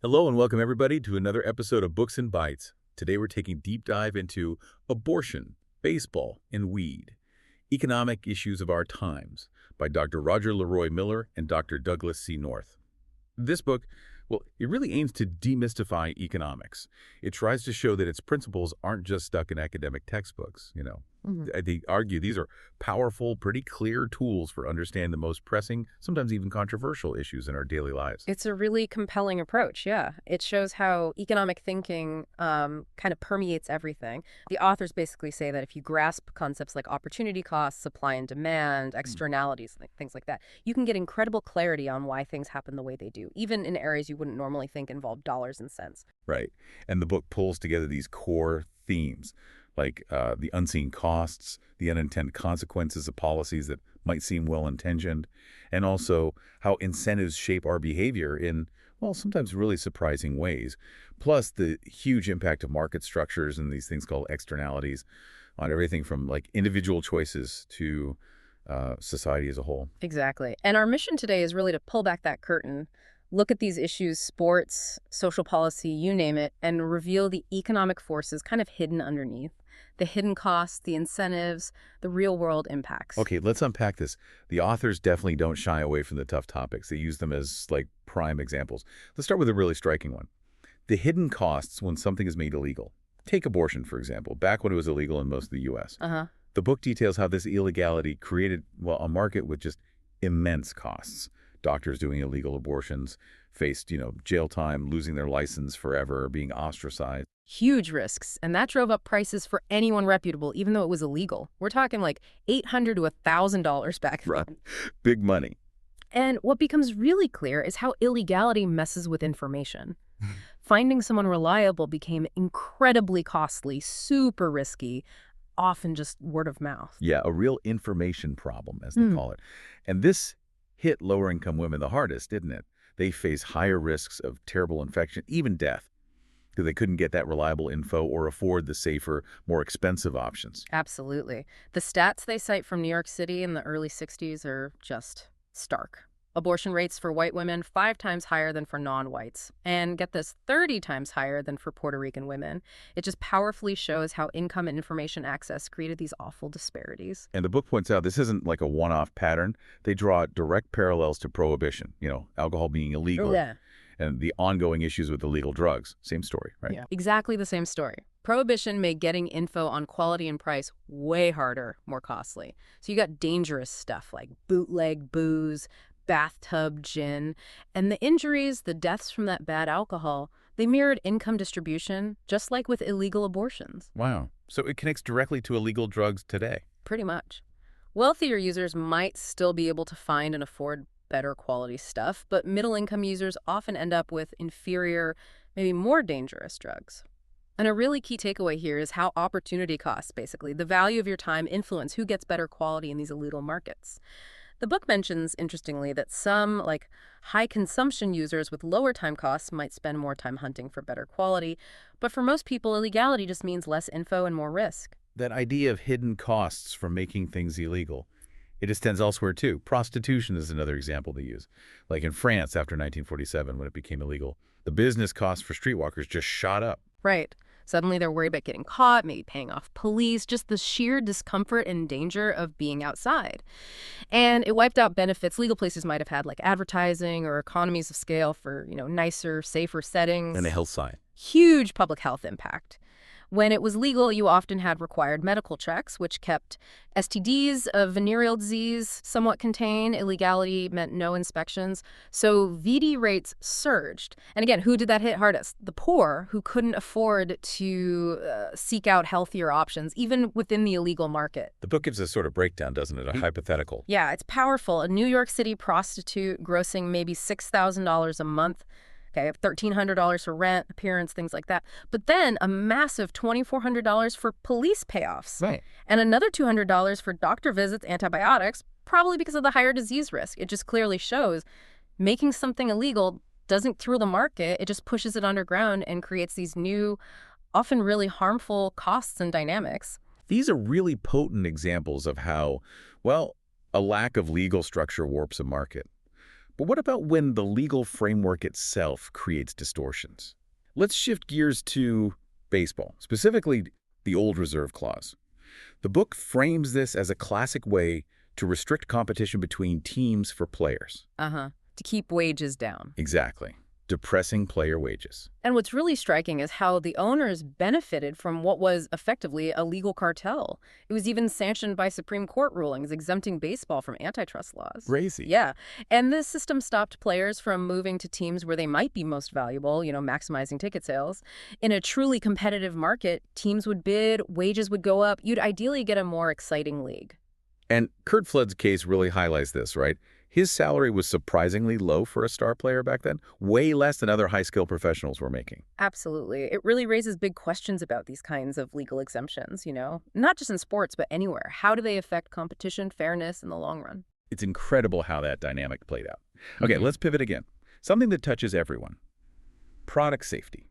Hello and welcome everybody to another episode of Books and Bytes. Today we're taking a deep dive into abortion, baseball, and weed, economic issues of our times by Dr. Roger LeRoy Miller and Dr. Douglas C. North. This book, well, it really aims to demystify economics. It tries to show that its principles aren't just stuck in academic textbooks. They argue these are powerful, pretty clear tools for understanding the most pressing, sometimes even controversial issues in our daily lives. It's a really compelling approach, yeah. It shows how economic thinking kind of permeates everything. The authors basically say that if you grasp concepts like opportunity costs, supply and demand, externalities, things like that, you can get incredible clarity on why things happen the way they do, even in areas you wouldn't normally think involve dollars and cents. Right. And the book pulls together these core themes, like the unseen costs, the unintended consequences of policies that might seem well-intentioned, and also how incentives shape our behavior in, well, sometimes really surprising ways, plus the huge impact of market structures and these things called externalities on everything from like individual choices to society as a whole. Exactly. And our mission today is really to pull back that curtain, look at these issues, sports, social policy, you name it, and reveal the economic forces kind of hidden underneath, the hidden costs, the incentives, the real-world impacts. Okay, let's unpack this. The authors definitely don't shy away from the tough topics. They use them as like prime examples. Let's start with a really striking one. The hidden costs when something is made illegal. Take abortion, for example, back when it was illegal in most of the U.S. The book details how this illegality created, well, a market with just immense costs. Doctors doing illegal abortions faced, jail time, losing their license forever, being ostracized. Huge risks, and that drove up prices for anyone reputable, even though it was illegal. We're talking like $800 to $1,000 back then. Right. Big money. And what becomes really clear is how illegality messes with information. Finding someone reliable became incredibly costly, super risky, often just word of mouth. Yeah, a real information problem, as they call it. And this hit lower-income women the hardest, didn't it? They face higher risks of terrible infection, even death, because they couldn't get that reliable info or afford the safer, more expensive options. Absolutely. The stats they cite from New York City in the early 60s are just stark. Abortion rates for white women 5 times higher than for non-whites. And get this, 30 times higher than for Puerto Rican women. It just powerfully shows how income and information access created these awful disparities. And the book points out this isn't like a one-off pattern. They draw direct parallels to prohibition, alcohol being illegal. Yeah. And the ongoing issues with illegal drugs. Same story, right? Yeah, exactly the same story. Prohibition made getting info on quality and price way harder, more costly. So you got dangerous stuff like bootleg booze, bathtub gin, and the injuries, the deaths from that bad alcohol, they mirrored income distribution, just like with illegal abortions. Wow. So it connects directly to illegal drugs today. Pretty much. Wealthier users might still be able to find and afford better quality stuff, but middle-income users often end up with inferior, maybe more dangerous drugs. And a really key takeaway here is how opportunity costs, basically, the value of your time, influence who gets better quality in these illegal markets. The book mentions, interestingly, that some, like high-consumption users with lower time costs might spend more time hunting for better quality, but for most people, illegality just means less info and more risk. That idea of hidden costs from making things illegal, it extends elsewhere too. Prostitution is another example they use. Like in France after 1947, when it became illegal, the business costs for streetwalkers just shot up. Right. Suddenly they're worried about getting caught, maybe paying off police, just the sheer discomfort and danger of being outside. And it wiped out benefits legal places might have had, like advertising or economies of scale for, nicer, safer settings. And the health side. Huge public health impact. When it was legal, you often had required medical checks, which kept STDs, a venereal disease, somewhat contained. Illegality meant no inspections. So VD rates surged. And again, who did that hit hardest? The poor, who couldn't afford to seek out healthier options, even within the illegal market. The book gives a sort of breakdown, doesn't it? A hypothetical. Yeah, it's powerful. A New York City prostitute grossing maybe $6,000 a month. Okay, $1,300 for rent, appearance, things like that. But then a massive $2,400 for police payoffs. Right. And another $200 for doctor visits, antibiotics, probably because of the higher disease risk. It just clearly shows making something illegal doesn't cure the market. It just pushes it underground and creates these new, often really harmful costs and dynamics. These are really potent examples of how, well, a lack of legal structure warps a market. But what about when the legal framework itself creates distortions? Let's shift gears to baseball, specifically the old reserve clause. The book frames this as a classic way to restrict competition between teams for players. To keep wages down. Exactly. Depressing player wages. And what's really striking is how the owners benefited from what was effectively a legal cartel. It was even sanctioned by Supreme Court rulings exempting baseball from antitrust laws. Crazy. Yeah. And this system stopped players from moving to teams where they might be most valuable, maximizing ticket sales. In a truly competitive market, teams would bid, wages would go up. You'd ideally get a more exciting league. And Curt Flood's case really highlights this, right? His salary was surprisingly low for a star player back then, way less than other high-skilled professionals were making. Absolutely. It really raises big questions about these kinds of legal exemptions, not just in sports, but anywhere. How do they affect competition, fairness in the long run? It's incredible how that dynamic played out. Okay, let's pivot again. Something that touches everyone. Product safety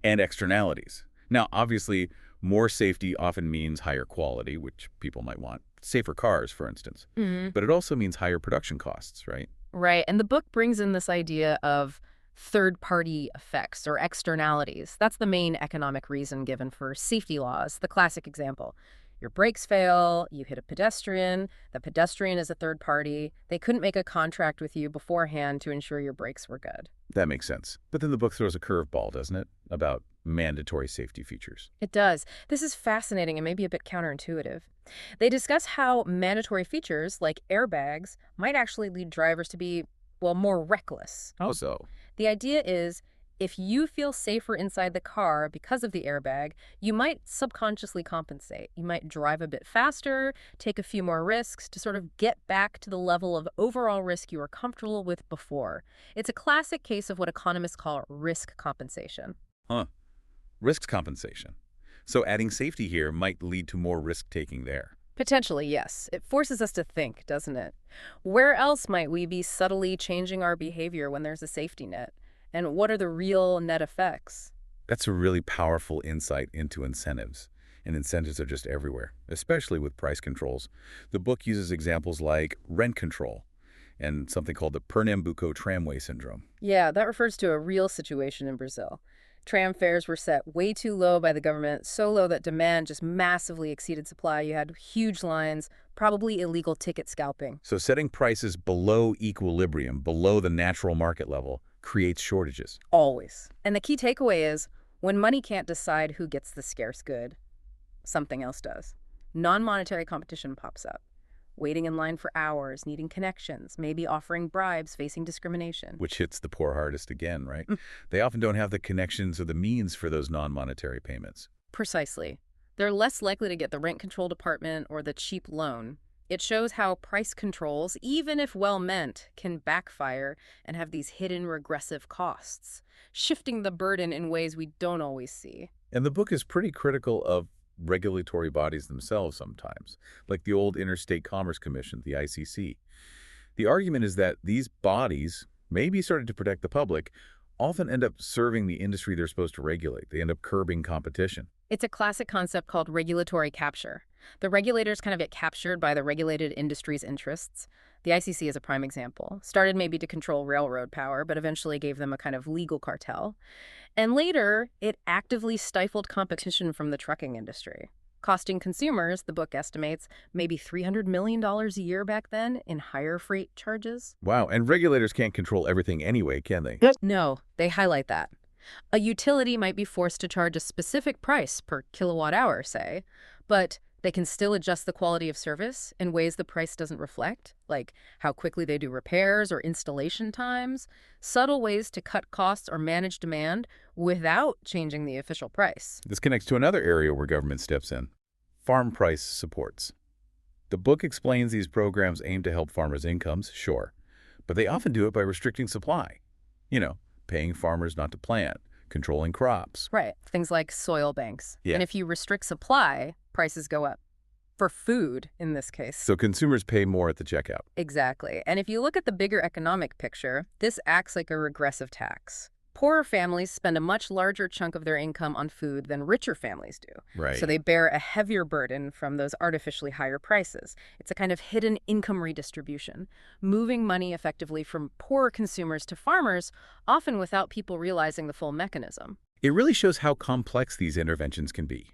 and externalities. Now, obviously, more safety often means higher quality, which people might want. Safer cars, for instance. But it also means higher production costs, right? Right. And the book brings in this idea of third-party effects or externalities. That's the main economic reason given for safety laws. The classic example. Your brakes fail, you hit a pedestrian, the pedestrian is a third party. They couldn't make a contract with you beforehand to ensure your brakes were good. That makes sense. But then the book throws a curveball, doesn't it? About mandatory safety features. It does. This is fascinating and maybe a bit counterintuitive. They discuss how mandatory features like airbags might actually lead drivers to be, more reckless. How so? The idea is if you feel safer inside the car because of the airbag, you might subconsciously compensate. You might drive a bit faster, take a few more risks to sort of get back to the level of overall risk you were comfortable with before. It's a classic case of what economists call risk compensation. Risk compensation. So adding safety here might lead to more risk-taking there. Potentially, yes. It forces us to think, doesn't it? Where else might we be subtly changing our behavior when there's a safety net? And what are the real net effects? That's a really powerful insight into incentives. And incentives are just everywhere, especially with price controls. The book uses examples like rent control and something called the Pernambuco tramway syndrome. Yeah, that refers to a real situation in Brazil. Tram fares were set way too low by the government, so low that demand just massively exceeded supply. You had huge lines, probably illegal ticket scalping. So setting prices below equilibrium, below the natural market level, creates shortages. Always. And the key takeaway is, when money can't decide who gets the scarce good, something else does. Non-monetary competition pops up. Waiting in line for hours, needing connections, maybe offering bribes, facing discrimination. Which hits the poor hardest again, right? They often don't have the connections or the means for those non-monetary payments. Precisely. They're less likely to get the rent control department or the cheap loan. It shows how price controls, even if well-meant, can backfire and have these hidden regressive costs, shifting the burden in ways we don't always see. And the book is pretty critical of regulatory bodies themselves sometimes, like the old Interstate Commerce Commission, the ICC. The argument is that these bodies, maybe started to protect the public, often end up serving the industry they're supposed to regulate. They end up curbing competition. It's a classic concept called regulatory capture. The regulators kind of get captured by the regulated industry's interests. The ICC is a prime example. Started maybe to control railroad power, but eventually gave them a kind of legal cartel. And later, it actively stifled competition from the trucking industry, costing consumers, the book estimates, maybe $300 million a year back then in higher freight charges. Wow, and regulators can't control everything anyway, can they? No, they highlight that. A utility might be forced to charge a specific price per kilowatt hour, say, but they can still adjust the quality of service in ways the price doesn't reflect, like how quickly they do repairs or installation times, subtle ways to cut costs or manage demand without changing the official price. This connects to another area where government steps in: farm price supports. The book explains these programs aim to help farmers' incomes, sure, but they often do it by restricting supply. Paying farmers not to plant, controlling crops. Right. Things like soil banks. Yeah. And if you restrict supply, prices go up. For food, in this case. So consumers pay more at the checkout. Exactly. And if you look at the bigger economic picture, this acts like a regressive tax. Poorer families spend a much larger chunk of their income on food than richer families do. So Right. they bear a heavier burden from those artificially higher prices. It's a kind of hidden income redistribution, moving money effectively from poorer consumers to farmers, often without people realizing the full mechanism. It really shows how complex these interventions can be.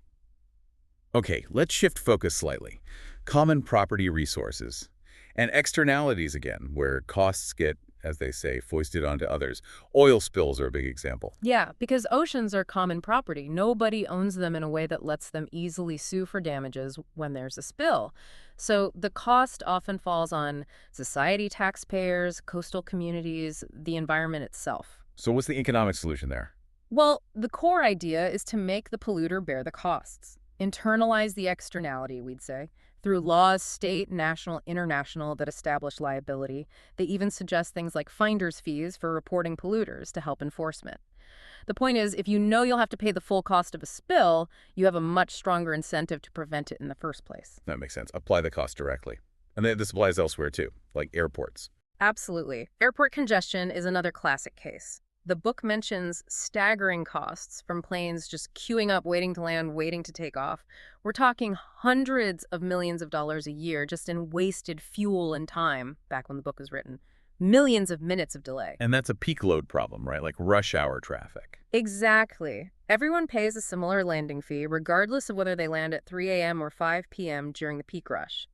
Okay, let's shift focus slightly. Common property resources. And externalities again, where costs get, as they say, foisted onto others. Oil spills are a big example. Yeah, because oceans are common property. Nobody owns them in a way that lets them easily sue for damages when there's a spill. So the cost often falls on society, taxpayers, coastal communities, the environment itself. So what's the economic solution there? Well, the core idea is to make the polluter bear the costs. Internalize the externality, we'd say, through laws, state, national, international, that establish liability. They even suggest things like finder's fees for reporting polluters to help enforcement. The point is, if you know you'll have to pay the full cost of a spill, you have a much stronger incentive to prevent it in the first place. That makes sense. Apply the cost directly. And then this applies elsewhere too, like airports. Absolutely. Airport congestion is another classic case. The book mentions staggering costs from planes just queuing up, waiting to land, waiting to take off. We're talking hundreds of millions of dollars a year just in wasted fuel and time back when the book was written. Millions of minutes of delay. And that's a peak load problem, right? Like rush hour traffic. Exactly. Everyone pays a similar landing fee, regardless of whether they land at 3 a.m. or 5 p.m. during the peak rush.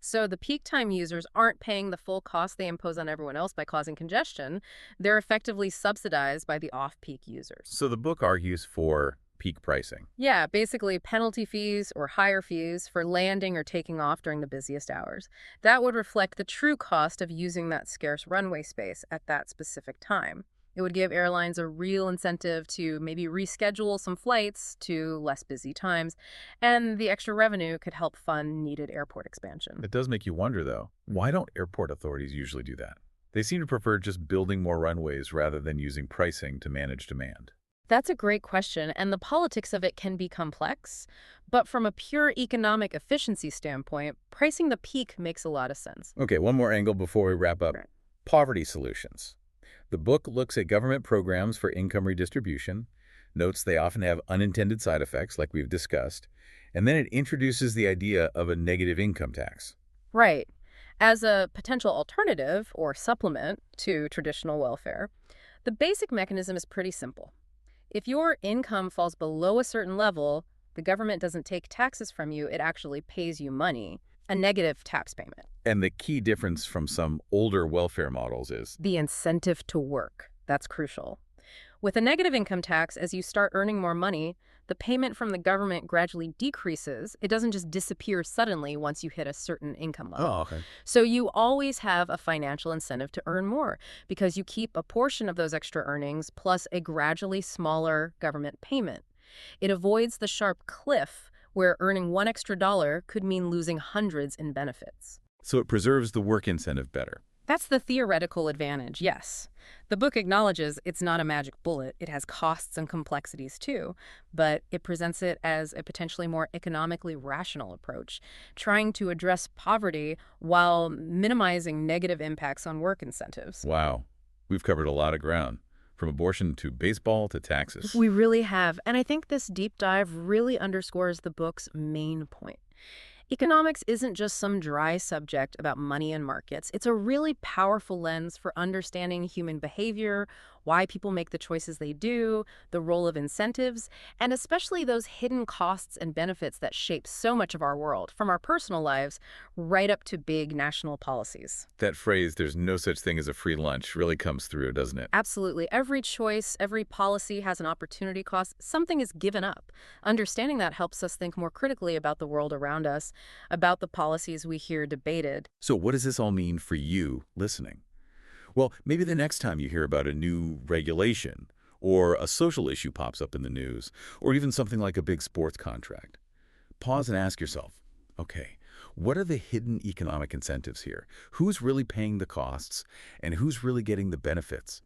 So the peak time users aren't paying the full cost they impose on everyone else by causing congestion. They're effectively subsidized by the off-peak users. So the book argues for peak pricing. Yeah, basically penalty fees or higher fees for landing or taking off during the busiest hours. That would reflect the true cost of using that scarce runway space at that specific time. It would give airlines a real incentive to maybe reschedule some flights to less busy times, and the extra revenue could help fund needed airport expansion. It does make you wonder, though, why don't airport authorities usually do that? They seem to prefer just building more runways rather than using pricing to manage demand. That's a great question, and the politics of it can be complex, but from a pure economic efficiency standpoint, pricing the peak makes a lot of sense. Okay, one more angle before we wrap up. Right. Poverty solutions. The book looks at government programs for income redistribution, notes they often have unintended side effects, like we've discussed, and then it introduces the idea of a negative income tax. Right. As a potential alternative or supplement to traditional welfare, the basic mechanism is pretty simple. If your income falls below a certain level, the government doesn't take taxes from you, it actually pays you money, a negative tax payment. And the key difference from some older welfare models is The incentive to work. That's crucial. With a negative income tax, as you start earning more money, the payment from the government gradually decreases. It doesn't just disappear suddenly once you hit a certain income level. okay. So you always have a financial incentive to earn more because you keep a portion of those extra earnings plus a gradually smaller government payment. It avoids the sharp cliff where earning one extra dollar could mean losing hundreds in benefits. So it preserves the work incentive better. That's the theoretical advantage, yes. The book acknowledges it's not a magic bullet. It has costs and complexities too, but it presents it as a potentially more economically rational approach, trying to address poverty while minimizing negative impacts on work incentives. Wow. We've covered a lot of ground, from abortion to baseball to taxes. We really have, and I think this deep dive really underscores the book's main point. Economics isn't just some dry subject about money and markets. It's a really powerful lens for understanding human behavior, why people make the choices they do, the role of incentives, and especially those hidden costs and benefits that shape so much of our world, from our personal lives right up to big national policies. That phrase, there's no such thing as a free lunch, really comes through, doesn't it? Absolutely. Every choice, every policy has an opportunity cost. Something is given up. Understanding that helps us think more critically about the world around us, about the policies we hear debated. So what does this all mean for you listening? Well, maybe the next time you hear about a new regulation or a social issue pops up in the news, or even something like a big sports contract, pause and ask yourself, okay, what are the hidden economic incentives here? Who's really paying the costs and who's really getting the benefits?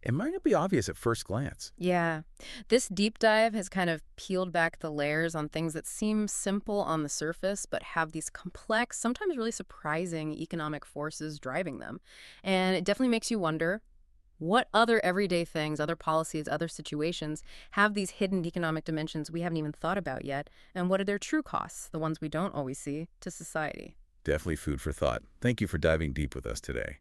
It might not be obvious at first glance. Yeah, this deep dive has kind of peeled back the layers on things that seem simple on the surface, but have these complex, sometimes really surprising economic forces driving them. And it definitely makes you wonder, What other everyday things, other policies, other situations have these hidden economic dimensions we haven't even thought about yet? And what are their true costs, the ones we don't always see, to society? Definitely food for thought. Thank you for diving deep with us today.